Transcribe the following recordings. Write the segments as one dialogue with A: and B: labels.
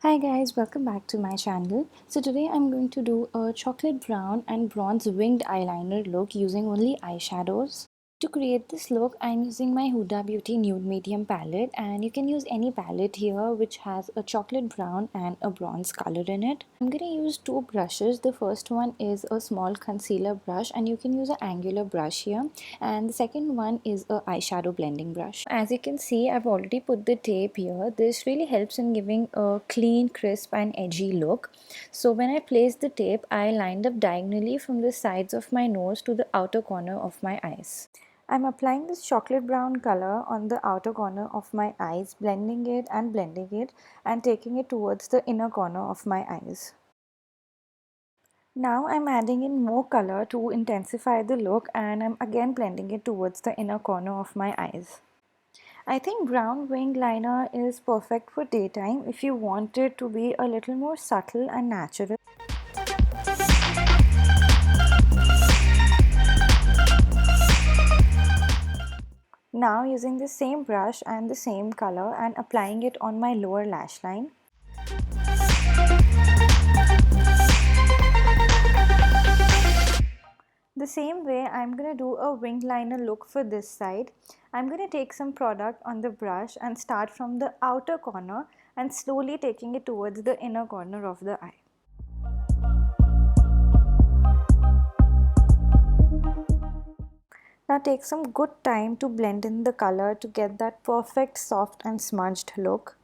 A: Hi guys, welcome back to my channel. So today I'm going to do a chocolate brown and bronze winged eyeliner look using only eyeshadows. To create this look, I'm using my Huda Beauty Nude Medium palette, and you can use any palette here which has a chocolate brown and a bronze color in it. I'm going to use two brushes. The first one is a small concealer brush, and you can use an angular brush here, and the second one is a eyeshadow blending brush. As you can see, I've already put the tape here. This really helps in giving a clean, crisp and edgy look. So when I placed the tape, I lined up diagonally from the sides of my nose to the outer corner of my eyes. I'm applying this chocolate brown color on the outer corner of my eyes, blending it and taking it towards the inner corner of my eyes. Now I'm adding in more color to intensify the look, and I'm again blending it towards the inner corner of my eyes. I think brown winged liner is perfect for daytime if you want it to be a little more subtle and natural. Now using the same brush and the same color and applying it on my lower lash line. The same way, I'm going to do a winged liner look for this side. I'm going to take some product on the brush and start from the outer corner and slowly taking it towards the inner corner of the eye. Now take some good time to blend in the color to get that perfect soft and smudged look.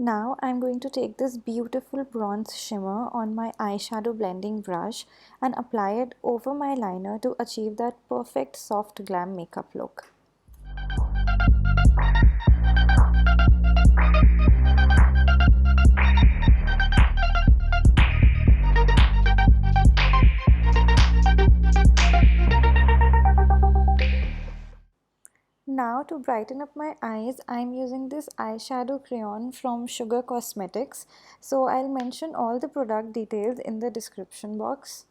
A: Now I'm going to take this beautiful bronze shimmer on my eyeshadow blending brush and apply it over my liner to achieve that perfect soft glam makeup look. Now to brighten up my eyes, I'm using this eyeshadow crayon from Sugar Cosmetics. So I'll mention all the product details in the description box.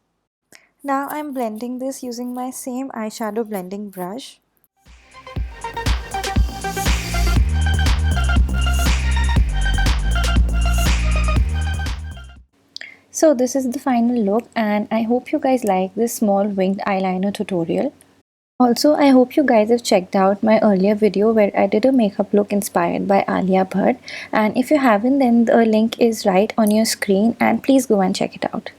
A: Now I'm blending this using my same eyeshadow blending brush. So this is the final look, and I hope you guys like this small winged eyeliner tutorial. Also, I hope you guys have checked out my earlier video where I did a makeup look inspired by Alia Bhatt, and if you haven't, then the link is right on your screen and please go and check it out.